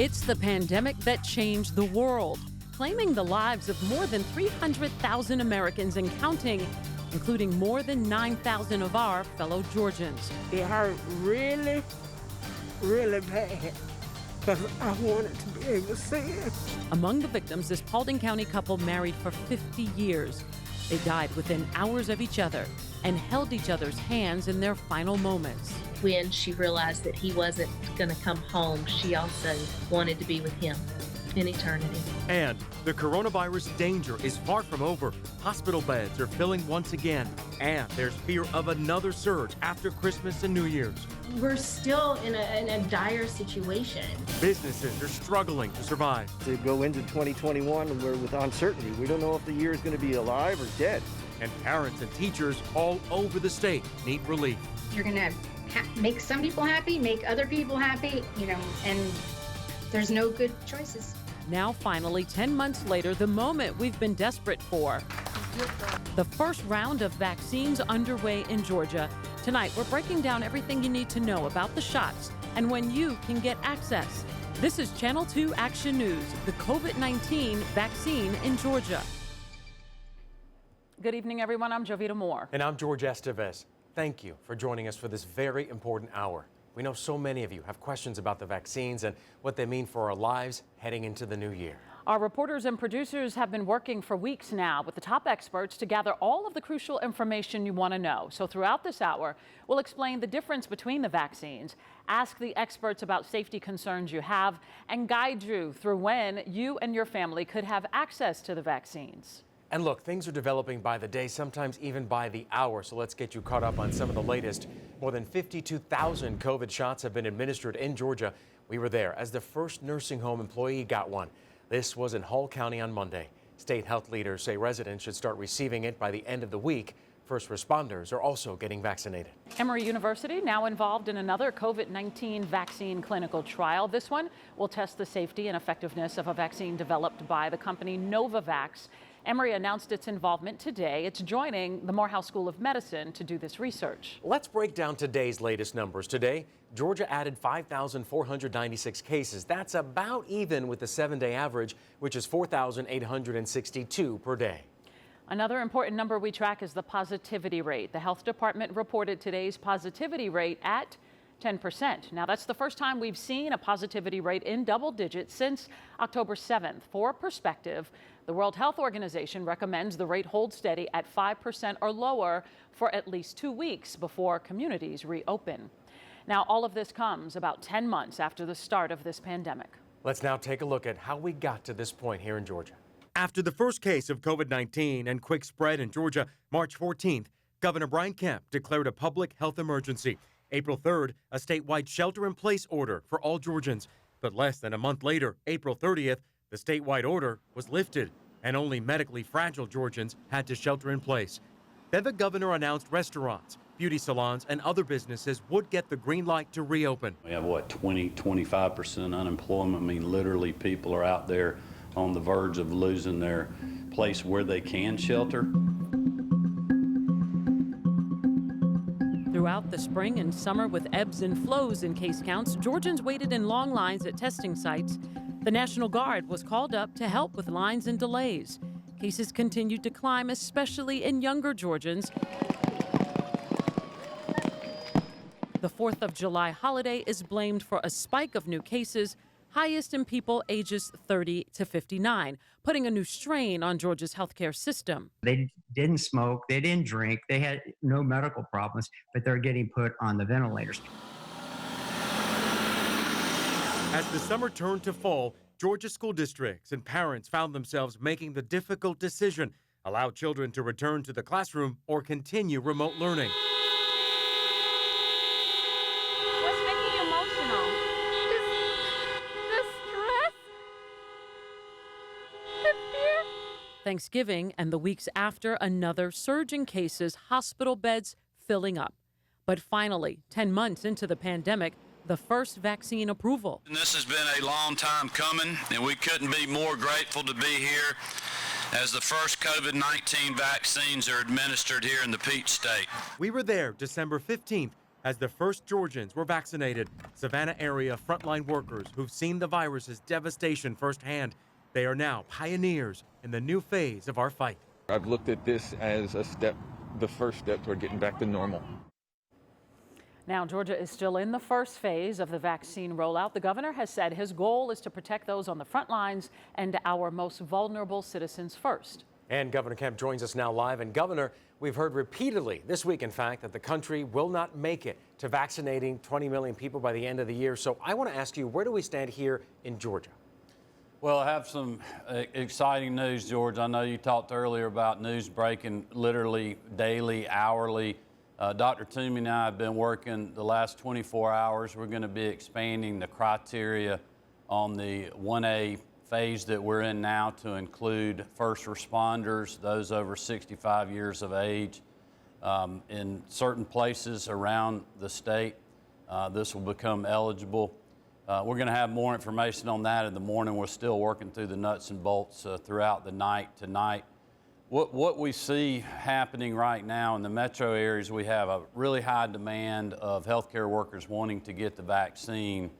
It's the pandemic that changed the world, claiming the lives of more than 300,000 Americans and counting, including more than 9,000 of our fellow Georgians. It hurt really, really bad because I wanted to be able to see it. Among the victims is Paulding County couple married for 50 years. They died within hours of each other and held each other's hands in their final moments. When she realized that he wasn't going to come home, she also wanted to be with him in eternity. And the coronavirus danger is far from over. Hospital beds are filling once again, and there's fear of another surge after Christmas and New Year's. We're still in a dire situation. Businesses are struggling to survive. To go into 2021, we're with uncertainty. We don't know if the year is going to be alive or dead. And parents and teachers all over the state need relief. You're going to make some people happy, make other people happy, and there's no good choices. Now, finally, 10 months later, the moment we've been desperate for. The first round of vaccines underway in Georgia. Tonight, we're breaking down everything you need to know about the shots and when you can get access. This is Channel 2 Action News, the COVID-19 vaccine in Georgia. Good evening, everyone. I'm Jovita Moore. And I'm George Estevez. Thank you for joining us for this very important hour. We know so many of you have questions about the vaccines and what they mean for our lives heading into the new year. Our reporters and producers have been working for weeks now with the top experts to gather all of the crucial information you want to know. So throughout this hour, we'll explain the difference between the vaccines, ask the experts about safety concerns you have, and guide you through when you and your family could have access to the vaccines. And look, things are developing by the day, sometimes even by the hour. So let's get you caught up on some of the latest. More than 52,000 COVID shots have been administered in Georgia. We were there as the first nursing home employee got one. This was in Hall County on Monday. State health leaders say residents should start receiving it by the end of the week. First responders are also getting vaccinated. Emory University now involved in another COVID-19 vaccine clinical trial. This one will test the safety and effectiveness of a vaccine developed by the company Novavax. Emory announced its involvement today. It's joining the Morehouse School of Medicine to do this research. Let's break down today's latest numbers. Today, Georgia added 5,496 cases. That's about even with the 7-day average, which is 4,862 per day. Another important number we track is the positivity rate. The health department reported today's positivity rate at 10%. Now, that's the first time we've seen a positivity rate in double digits since October 7th. For perspective, the World Health Organization recommends the rate hold steady at 5% or lower for at least 2 weeks before communities reopen. Now, all of this comes about 10 months after the start of this pandemic. Let's now take a look at how we got to this point here in Georgia. After the first case of COVID-19 and quick spread in Georgia, March 14th, Governor Brian Kemp declared a public health emergency. April 3rd, a statewide shelter-in-place order for all Georgians. But less than a month later, April 30th, the statewide order was lifted, and only medically fragile Georgians had to shelter in place. Then the governor announced restaurants, beauty salons, and other businesses would get the green light to reopen. We have, 25% unemployment. I mean, literally people are out there on the verge of losing their place where they can shelter. Throughout the spring and summer with ebbs and flows in case counts, Georgians waited in long lines at testing sites. The National Guard was called up to help with lines and delays. Cases continued to climb, especially in younger Georgians. The 4th of July holiday is blamed for a spike of new cases, highest in people ages 30 to 59, putting a new strain on Georgia's healthcare system. They didn't smoke, they didn't drink, they had no medical problems, but they're getting put on the ventilators. As the summer turned to fall, Georgia school districts and parents found themselves making the difficult decision: allow children to return to the classroom or continue remote learning. What's making you emotional? The stress, the fear. Thanksgiving and the weeks after, another surge in cases, hospital beds filling up. But finally, 10 months into the pandemic, the first vaccine approval. This has been a long time coming, and we couldn't be more grateful to be here as the first COVID-19 vaccines are administered here in the Peach State. We were there December 15th as the first Georgians were vaccinated. Savannah area frontline workers who've seen the virus's devastation firsthand. They are now pioneers in the new phase of our fight. I've looked at this as a step, the first step toward getting back to normal. Now, Georgia is still in the first phase of the vaccine rollout. The governor has said his goal is to protect those on the front lines and our most vulnerable citizens first. And Governor Kemp joins us now live. And Governor, we've heard repeatedly this week, in fact, that the country will not make it to vaccinating 20 million people by the end of the year. So I want to ask you, where do we stand here in Georgia? Well, I have some exciting news, George. I know you talked earlier about news breaking literally daily, hourly. Dr. Toomey and I have been working the last 24 hours. We're going to be expanding the criteria on the 1A phase that we're in now to include first responders, those over 65 years of age. In certain places around the state, this will become eligible. We're going to have more information on that in the morning. We're still working through the nuts and bolts throughout the night tonight. What we see happening right now in the metro areas, we have a really high demand of healthcare workers wanting to get the vaccine,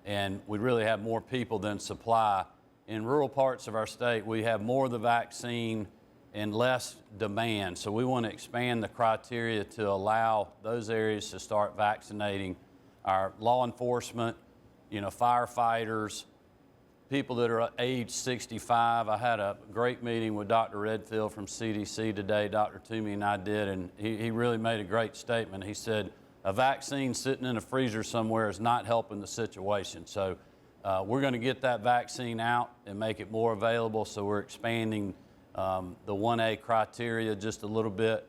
and we really have more people than supply. In rural parts of our state, we have more of the vaccine and less demand. So we want to expand the criteria to allow those areas to start vaccinating our law enforcement, firefighters, people that are age 65. I had a great meeting with Dr. Redfield from CDC today. Dr. Toomey and I did, and he really made a great statement. He said, a vaccine sitting in a freezer somewhere is not helping the situation. So we're going to get that vaccine out and make it more available. So we're expanding the 1A criteria just a little bit.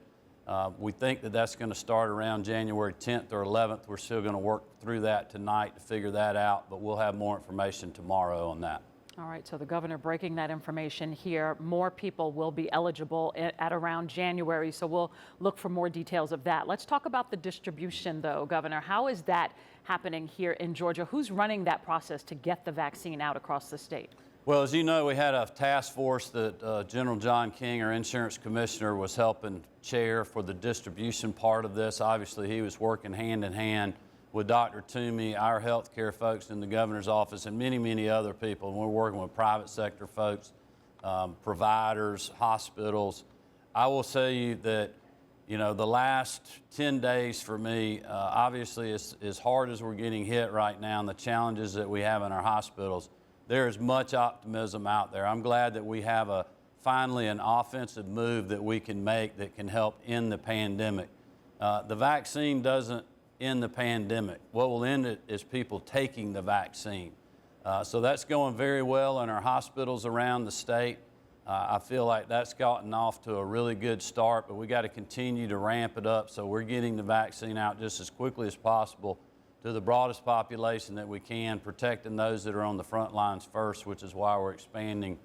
We think that that's going to start around January 10th or 11th. We're still going to work through that tonight to figure that out, but we'll have more information tomorrow on that. All right, so the governor breaking that information here. More people will be eligible at around January, so we'll look for more details of that. Let's talk about the distribution, though, Governor. How is that happening here in Georgia? Who's running that process to get the vaccine out across the state? Well, as you know, we had a task force that General John King, our insurance commissioner, was helping chair for the distribution part of this. Obviously, he was working hand in hand with Dr. Toomey, our health care folks in the governor's office, and many, many other people. And we're working with private sector folks, providers, hospitals. I will tell you that, the last 10 days for me, obviously, as hard as we're getting hit right now and the challenges that we have in our hospitals, there is much optimism out there. I'm glad that we have finally an offensive move that we can make that can help end the pandemic. The vaccine doesn't end the pandemic. What will end it is people taking the vaccine. So that's going very well in our hospitals around the state. I feel like that's gotten off to a really good start, but we got to continue to ramp it up so we're getting the vaccine out just as quickly as possible to the broadest population that we can, protecting those that are on the front lines first, which is why we're expanding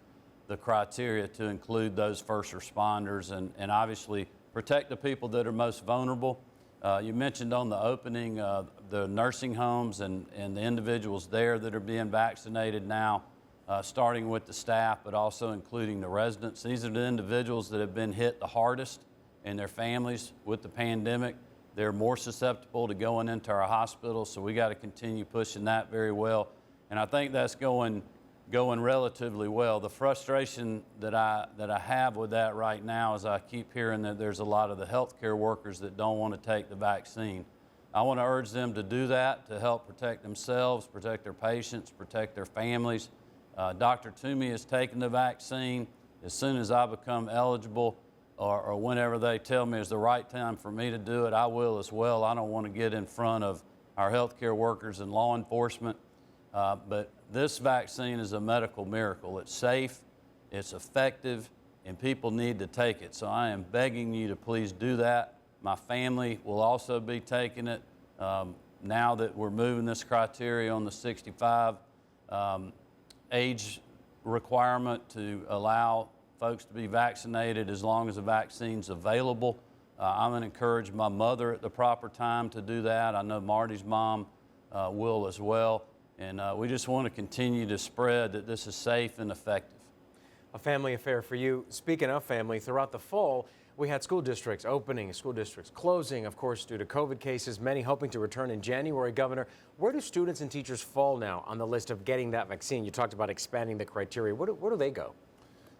the criteria to include those first responders and obviously protect the people that are most vulnerable. You mentioned on the opening the nursing homes and the individuals there that are being vaccinated now, starting with the staff, but also including the residents. These are the individuals that have been hit the hardest and their families with the pandemic. They're more susceptible to going into our hospitals, so we got to continue pushing that very well. And I think that's going relatively well. The frustration that I have with that right now is I keep hearing that there's a lot of the healthcare workers that don't want to take the vaccine. I want to urge them to do that to help protect themselves, protect their patients, protect their families. Dr. Toomey has taken the vaccine. As soon as I become eligible, or whenever they tell me it's the right time for me to do it, I will as well. I don't want to get in front of our healthcare workers and law enforcement, but this vaccine is a medical miracle. It's safe, it's effective, and people need to take it. So I am begging you to please do that. My family will also be taking it now that we're moving this criteria on the 65 age requirement to allow folks to be vaccinated as long as the vaccine's available. I'm going to encourage my mother at the proper time to do that. I know Marty's mom will as well. And we just want to continue to spread that this is safe and effective. A family affair for you. Speaking of family, throughout the fall, We had school districts opening, school districts closing, of course, due to COVID cases, many hoping to return in January. Governor, where do students and teachers fall now on the list of getting that vaccine? You talked about expanding the criteria. Where do they go?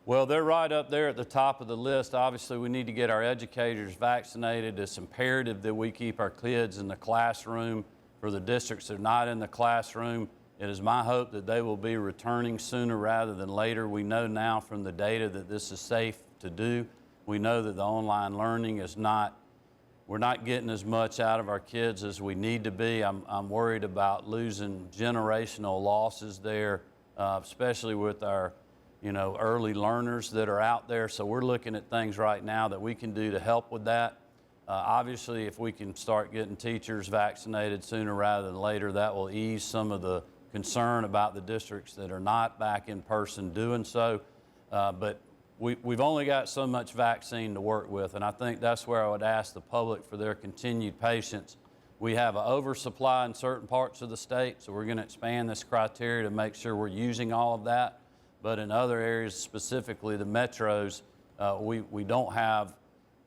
Well, they're right up there at the top of the list. Obviously, we need to get our educators vaccinated. It's imperative that we keep our kids in the classroom. For the districts that are not in the classroom, it is my hope that they will be returning sooner rather than later. We know now from the data that this is safe to do. We know that the online learning is we're not getting as much out of our kids as we need to be. I'm worried about losing generational losses there, especially with our early learners that are out there. So we're looking at things right now that we can do to help with that. Obviously, if we can start getting teachers vaccinated sooner rather than later, that will ease some of the concern about the districts that are not back in person doing so. But we've only got so much vaccine to work with, and I think that's where I would ask the public for their continued patience. We have an oversupply in certain parts of the state, so we're going to expand this criteria to make sure we're using all of that. But in other areas, specifically the metros, we don't have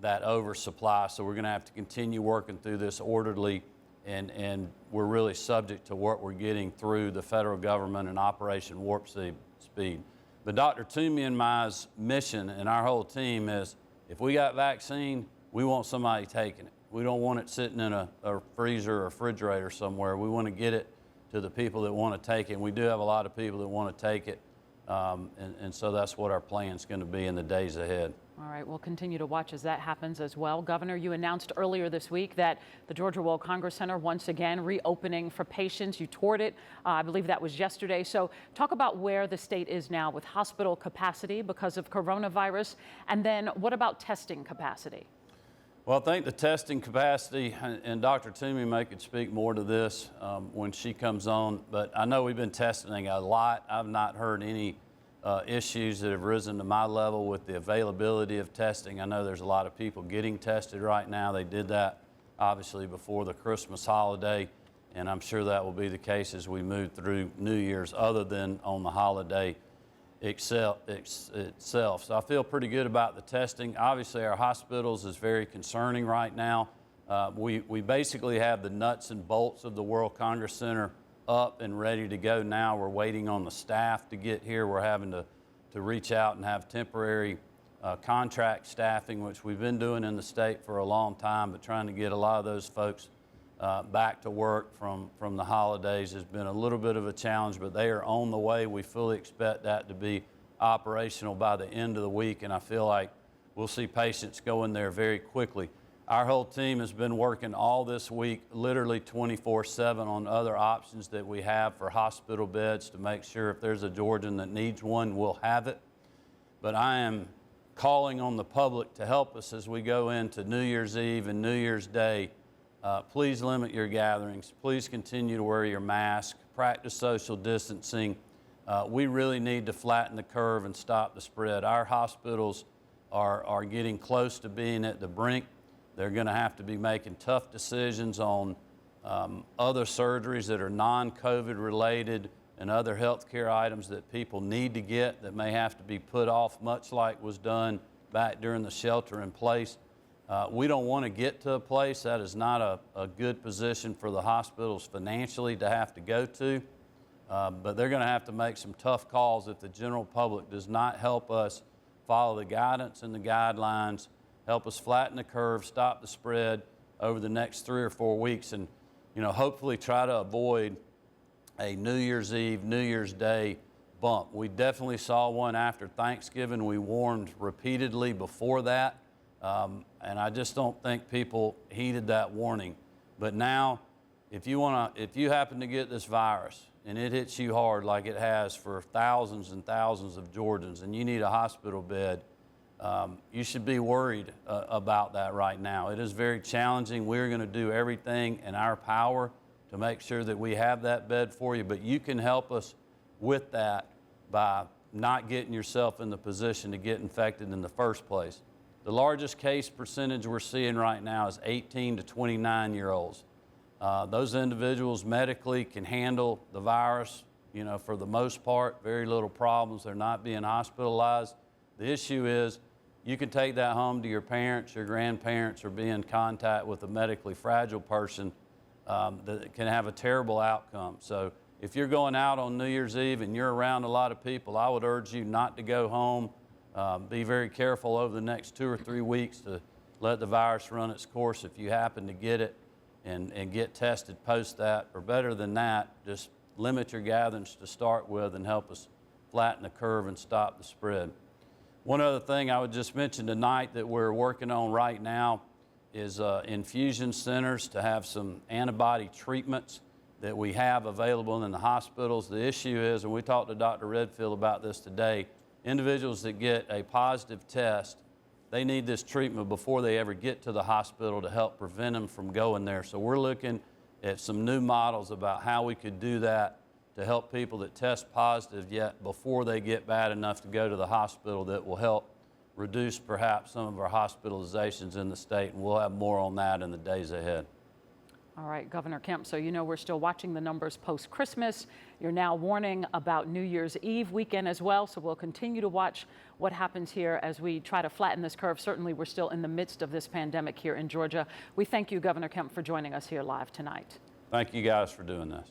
that oversupply, so we're going to have to continue working through this orderly, and we're really subject to what we're getting through the federal government and Operation Warp Speed. But Dr. Toomey and my's mission and our whole team is, if we got vaccine, we want somebody taking it. We don't want it sitting in a freezer or refrigerator somewhere. We want to get it to the people that want to take it, and we do have a lot of people that want to take it. And so that's what our plan is going to be in the days ahead. All right, we'll continue to watch as that happens as well. Governor, you announced earlier this week that the Georgia World Congress Center once again reopening for patients. You toured it, I believe that was yesterday. So talk about where the state is now with hospital capacity because of coronavirus, and then what about testing capacity? Well, I think the testing capacity, and Dr. Toomey could speak more to this when she comes on, but I know we've been testing a lot. I've not heard any issues that have risen to my level with the availability of testing. I know there's a lot of people getting tested right now. They did that obviously before the Christmas holiday, and I'm sure that will be the case as we move through New Year's, other than on the holiday itself. So I feel pretty good about the testing. Obviously, our hospitals is very concerning right now. We basically have the nuts and bolts of the World Congress Center up and ready to go now. We're waiting on the staff to get here. We're having to reach out and have temporary contract staffing, which we've been doing in the state for a long time, but trying to get a lot of those folks back to work from the holidays has been a little bit of a challenge, but they are on the way. We fully expect that to be operational by the end of the week, and I feel like we'll see patients go in there very quickly. Our whole team has been working all this week, literally 24/7, on other options that we have for hospital beds to make sure if there's a Georgian that needs one, we'll have it. But I am calling on the public to help us as we go into New Year's Eve and New Year's Day. Please limit your gatherings. Please continue to wear your mask. Practice social distancing. We really need to flatten the curve and stop the spread. Our hospitals are getting close to being at the brink. They're going to have to be making tough decisions on other surgeries that are non-COVID related and other health care items that people need to get that may have to be put off, much like was done back during the shelter in place. We don't want to get to a place that is not a good position for the hospitals financially to have to go to, but they're going to have to make some tough calls if the general public does not help us follow the guidance and the guidelines, help us flatten the curve, stop the spread over the next 3 or 4 weeks, and hopefully try to avoid a New Year's Eve, New Year's Day bump. We definitely saw one after Thanksgiving. We warned repeatedly before that, and I just don't think people heeded that warning. But now, if you happen to get this virus and it hits you hard like it has for thousands and thousands of Georgians, and you need a hospital bed, you should be worried about that right now. It is very challenging. We're going to do everything in our power to make sure that we have that bed for you, but you can help us with that by not getting yourself in the position to get infected in the first place. The largest case percentage we're seeing right now is 18 to 29-year-olds. Those individuals medically can handle the virus, for the most part, very little problems. They're not being hospitalized. The issue is you can take that home to your parents, your grandparents, or be in contact with a medically fragile person that can have a terrible outcome. So if you're going out on New Year's Eve and you're around a lot of people, I would urge you not to go home. Be very careful over the next 2 or 3 weeks to let the virus run its course if you happen to get it, and get tested post that. Or better than that, just limit your gatherings to start with and help us flatten the curve and stop the spread. One other thing I would just mention tonight that we're working on right now is infusion centers to have some antibody treatments that we have available in the hospitals. The issue is, and we talked to Dr. Redfield about this today, individuals that get a positive test, they need this treatment before they ever get to the hospital to help prevent them from going there. So we're looking at some new models about how we could do that to help people that test positive yet before they get bad enough to go to the hospital, that will help reduce perhaps some of our hospitalizations in the state, and we'll have more on that in the days ahead. All right, Governor Kemp, so you know we're still watching the numbers post-Christmas. You're now warning about New Year's Eve weekend as well, so we'll continue to watch what happens here as we try to flatten this curve. Certainly, we're still in the midst of this pandemic here in Georgia. We thank you, Governor Kemp, for joining us here live tonight. Thank you guys for doing this.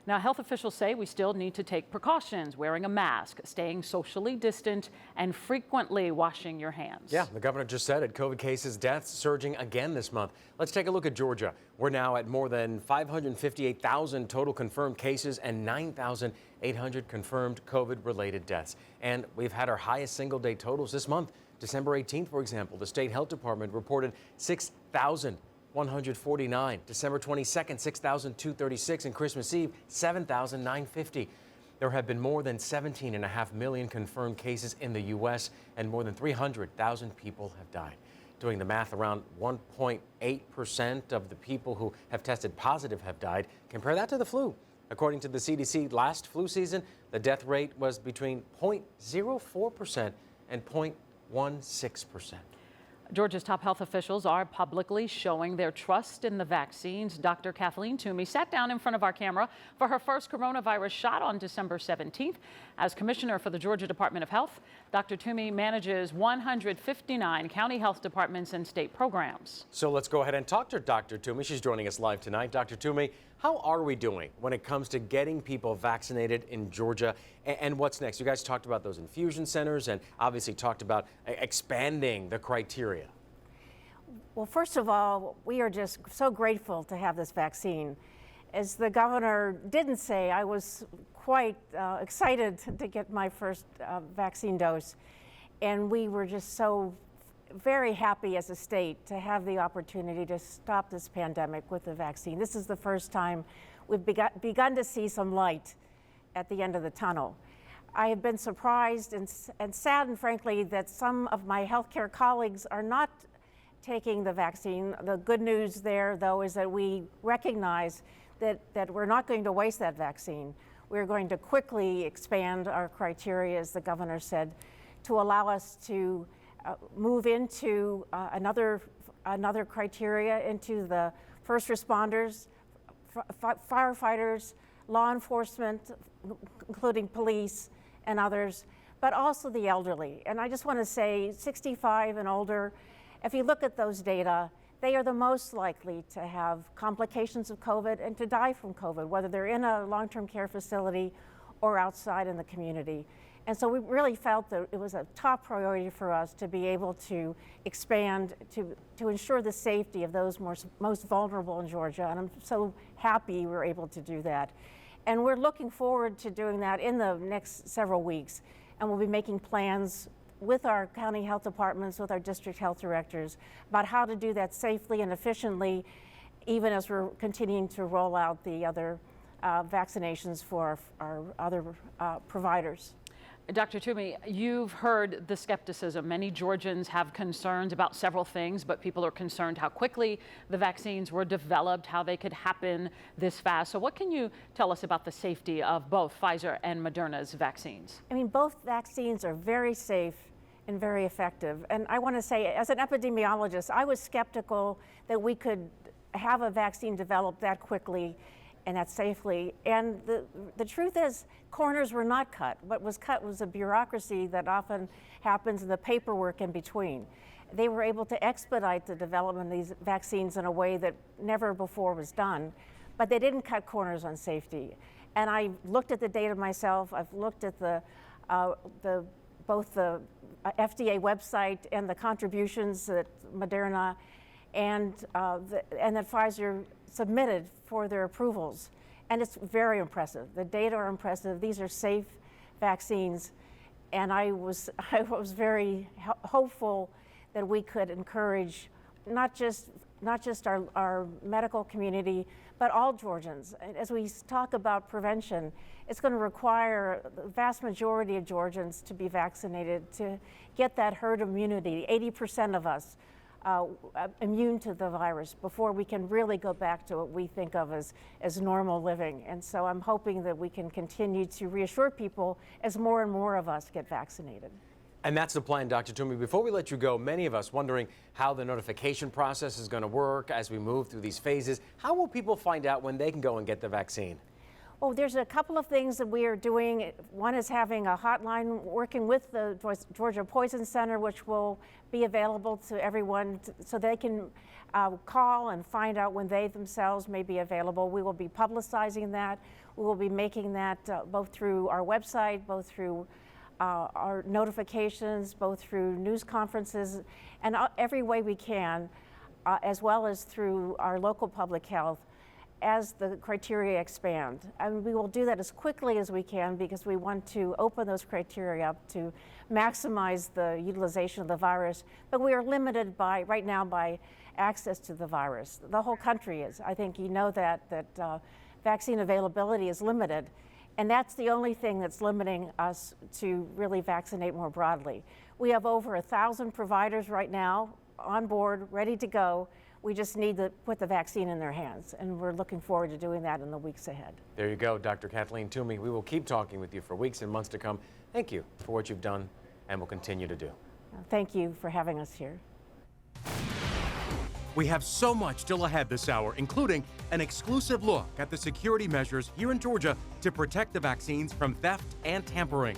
Now, health officials say we still need to take precautions, wearing a mask, staying socially distant, and frequently washing your hands. Yeah, the governor just said it. COVID cases, deaths surging again this month. Let's take a look at Georgia. We're now at more than 558,000 total confirmed cases and 9,800 confirmed COVID-related deaths. And we've had our highest single-day totals this month. December 18th, for example, the state health department reported 6,149. December 22nd, 6,236, and Christmas Eve, 7,950. There have been more than 17.5 million confirmed cases in the U.S., and more than 300,000 people have died. Doing the math, around 1.8% of the people who have tested positive have died. Compare that to the flu. According to the CDC, last flu season, the death rate was between 0.04% and 0.16%. Georgia's top health officials are publicly showing their trust in the vaccines. Dr. Kathleen Toomey sat down in front of our camera for her first coronavirus shot on December 17th. As commissioner for the Georgia Department of Health, Dr. Toomey manages 159 county health departments and state programs. So let's go ahead and talk to Dr. Toomey. She's joining us live tonight. Dr. Toomey, how are we doing when it comes to getting people vaccinated in Georgia? And what's next? You guys talked about those infusion centers and obviously talked about expanding the criteria. Well, first of all, we are just so grateful to have this vaccine. As the governor didn't say, I was quite excited to get my first vaccine dose. And we were just so very happy as a state to have the opportunity to stop this pandemic with the vaccine. This is the first time we've begun to see some light at the end of the tunnel. I have been surprised and saddened, frankly, that some of my healthcare colleagues are not taking the vaccine. The good news there, though, is that we recognize that we're not going to waste that vaccine. We're going to quickly expand our criteria, as the governor said, to allow us to move into another criteria into the first responders, firefighters, law enforcement, including police and others, but also the elderly. And I just want to say 65 and older, if you look at those data, they are the most likely to have complications of COVID and to die from COVID, whether they're in a long-term care facility or outside in the community. And so we really felt that it was a top priority for us to be able to expand to ensure the safety of those most vulnerable in Georgia. And I'm so happy we're able to do that. And we're looking forward to doing that in the next several weeks. And we'll be making plans with our county health departments, with our district health directors, about how to do that safely and efficiently, even as we're continuing to roll out the other vaccinations for our other providers. Dr. Toomey, you've heard the skepticism. Many Georgians have concerns about several things, but people are concerned how quickly the vaccines were developed, how they could happen this fast. So what can you tell us about the safety of both Pfizer and Moderna's vaccines? I mean, both vaccines are very safe and very effective. And I want to say, as an epidemiologist, I was skeptical that we could have a vaccine developed that quickly and that safely. And the truth is, corners were not cut. What was cut was the bureaucracy that often happens in the paperwork in between. They were able to expedite the development of these vaccines in a way that never before was done, but they didn't cut corners on safety. And I looked at the data myself. I've looked at both the FDA website and the contributions that Moderna and that Pfizer submitted for their approvals. And it's very impressive. The data are impressive. These are safe vaccines. And I was very hopeful that we could encourage not just our medical community, but all Georgians. As we talk about prevention, it's going to require the vast majority of Georgians to be vaccinated to get that herd immunity, 80% of us immune to the virus before we can really go back to what we think of as normal living. And so I'm hoping that we can continue to reassure people as more and more of us get vaccinated. And that's the plan, Dr. Toomey. Before we let you go, many of us wondering how the notification process is going to work as we move through these phases. How will people find out when they can go and get the vaccine? Oh, there's a couple of things that we are doing. One is having a hotline working with the Georgia Poison Center, which will be available to everyone so they can call and find out when they themselves may be available. We will be publicizing that. We will be making that both through our website, both through our notifications, both through news conferences, and every way we can, as well as through our local public health, as the criteria expand. And we will do that as quickly as we can because we want to open those criteria up to maximize the utilization of the virus. But we are limited right now by access to the virus. The whole country is. I think you know that vaccine availability is limited. And that's the only thing that's limiting us to really vaccinate more broadly. We have over 1,000 providers right now on board, ready to go. We just need to put the vaccine in their hands, and we're looking forward to doing that in the weeks ahead. There you go, Dr. Kathleen Toomey. We will keep talking with you for weeks and months to come. Thank you for what you've done and will continue to do. Thank you for having us here. We have so much still ahead this hour, including an exclusive look at the security measures here in Georgia to protect the vaccines from theft and tampering.